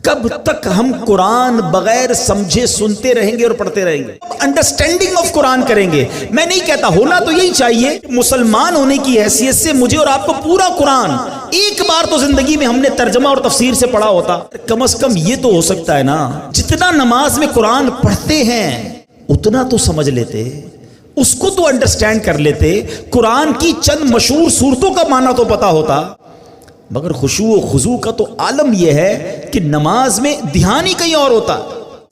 کب تک ہم قرآن بغیر سمجھے سنتے رہیں گے اور پڑھتے رہیں گے؟ انڈرسٹینڈنگ آف قرآن کریں گے. میں نہیں کہتا، ہونا تو یہی چاہیے. مسلمان ہونے کی حیثیت سے مجھے اور آپ کو پورا قرآن ایک بار تو زندگی میں ہم نے ترجمہ اور تفسیر سے پڑھا ہوتا. کم از کم یہ تو ہو سکتا ہے نا، جتنا نماز میں قرآن پڑھتے ہیں اتنا تو سمجھ لیتے، اس کو تو انڈرسٹینڈ کر لیتے. قرآن کی چند مشہور صورتوں کا معنی تو پتا ہوتا. مگر خشوع و خضوع کا تو عالم یہ ہے کہ نماز میں دھیان ہی کہیں اور ہوتا.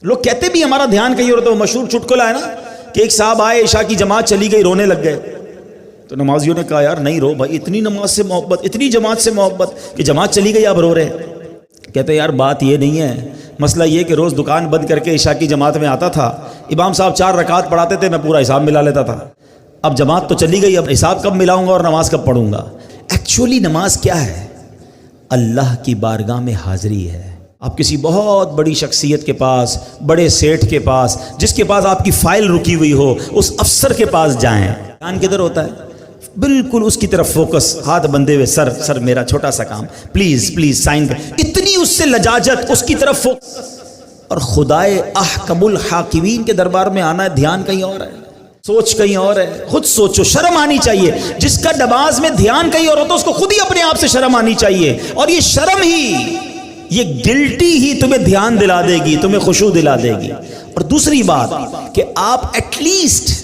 لوگ کہتے بھی ہمارا دھیان کہیں اور ہوتا. وہ مشہور چٹکلا ہے نا کہ ایک صاحب آئے، عشاء کی جماعت چلی گئی، رونے لگ گئے. تو نمازیوں نے کہا یار نہیں رو بھائی، اتنی نماز سے محبت، اتنی جماعت سے محبت کہ جماعت چلی گئی اب رو رہے. کہتے یار بات یہ نہیں ہے، مسئلہ یہ کہ روز دکان بند کر کے عشاء کی جماعت میں آتا تھا، امام صاحب 4 رکعت پڑھاتے تھے، میں پورا حساب ملا لیتا تھا. اب جماعت تو چلی گئی، اب حساب کب ملاؤں گا اور نماز کب پڑھوں گا؟ ایکچولی نماز کیا ہے؟ اللہ کی بارگاہ میں حاضری ہے. آپ کسی بہت بڑی شخصیت کے پاس، بڑے سیٹھ کے پاس، جس کے پاس آپ کی فائل رکی ہوئی ہو، اس افسر کے پاس جائیں. دھیان کدھر ہوتا ہے؟ بالکل اس کی طرف فوکس، ہاتھ بندھے ہوئے، سر میرا چھوٹا سا کام، پلیز سائن کر. اتنی اس سے لجاجت، اس کی طرف فوکس. اور خدائے احکم الحاکمین کے دربار میں آنا ہے، دھیان کہیں اور ہے، سوچ کہیں اور ہے. خود سوچو، شرم آنی چاہیے. جس کا نماز میں دھیان کہیں اور ہوتا ہے اس کو خود ہی اپنے آپ سے شرم آنی چاہیے. اور یہ شرم ہی، یہ گلٹی ہی تمہیں دھیان دلا دے گی، تمہیں خشوع دلا دے گی. اور دوسری بات کہ آپ ایٹ لیسٹ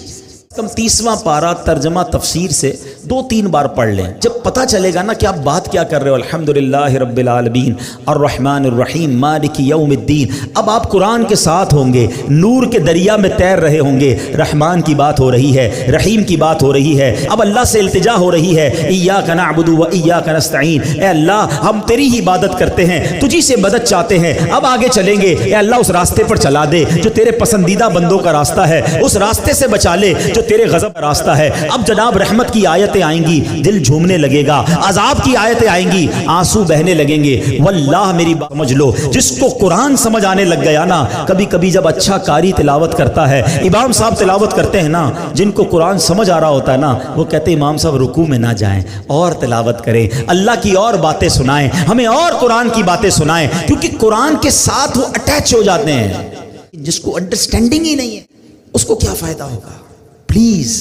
30واں پارہ ترجمہ تفسیر سے 2-3 بار پڑھ لیں. جب پتہ چلے گا نا کہ آپ بات کیا کر رہے ہو. الحمدللہ رب العالمین الرحمن الرحیم مالک یوم الدین. اب آپ قرآن کے ساتھ ہوں گے، نور کے دریا میں تیر رہے ہوں گے. رحمان کی بات ہو رہی ہے، رحیم کی بات ہو رہی ہے. اب اللہ سے التجا ہو رہی ہے، ایاک نعبد و ایاک نستعین. اے اللہ ہم تیری ہی عبادت کرتے ہیں، تجھی سے مدد چاہتے ہیں. اب آگے چلیں گے، اے اللہ اس راستے پر چلا دے جو تیرے پسندیدہ بندوں کا راستہ ہے، اس راستے سے بچا لے جو تیرے غضب کا راستہ ہے. اب جناب رحمت کی آیتیں آئیں گی، دل جھومنے لگے گا. عذاب کی آیتیں آئیں گی، آنسو بہنے لگیں گے. واللہ میری بات سمجھ لو، جس کو قرآن سمجھ آنے لگ گیا نا، کبھی کبھی جب اچھا قاری تلاوت کرتا ہے، امام صاحب تلاوت کرتے ہیں نا، جن کو قرآن سمجھ آ رہا ہوتا ہے نا، وہ کہتے ہیں امام صاحب رکوع میں نہ جائیں، اور تلاوت کریں، اللہ کی اور باتیں سنائیں، ہمیں اور قرآن کی باتیں سنائیں. کیونکہ قرآن کے ساتھ وہ اٹیچ ہو جاتے ہیں. جس کو انڈرسٹینڈنگ ہی نہیں ہے اس کو کیا فائدہ ہوگا؟ پلیز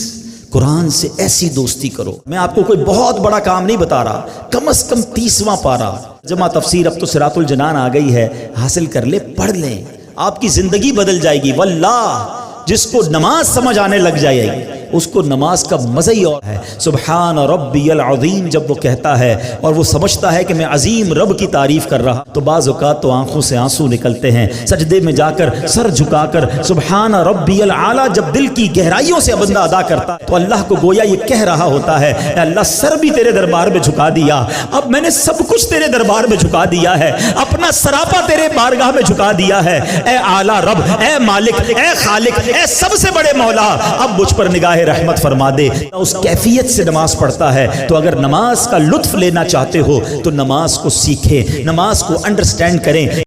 قرآن سے ایسی دوستی کرو. میں آپ کو کوئی بہت بڑا کام نہیں بتا رہا، کم از کم 30واں پارہ جمع تفسیر، اب تو صراط الجنان آ گئی ہے، حاصل کر لے، پڑھ لیں، آپ کی زندگی بدل جائے گی. واللہ جس کو نماز سمجھ آنے لگ جائے گی اس کو نماز کا مزہ ہی اور ہے. سبحان ربی العظیم جب وہ کہتا ہے اور وہ سمجھتا ہے کہ میں عظیم رب کی تعریف کر رہا، تو بعض اوقات تو آنکھوں سے آنسو نکلتے ہیں. سجدے میں جا کر سر جھکا کر سبحان ربی العالی جب دل کی گہرائیوں سے بندہ ادا کرتا ہے تو اللہ کو گویا یہ کہہ رہا ہوتا ہے، اے اللہ سر بھی تیرے دربار میں جھکا دیا، اب میں نے سب کچھ تیرے دربار میں جھکا دیا ہے، اپنا سراپا تیرے بارگاہ میں جھکا دیا ہے. اے اعلیٰ رب، اے مالک، اے خالق، اے سب سے بڑے مولا، اب مجھ پر نگاہ رحمت فرما دے. اس کیفیت سے نماز پڑھتا ہے. تو اگر نماز کا لطف لینا چاہتے ہو تو نماز کو سیکھیں، نماز کو انڈرسٹینڈ کریں.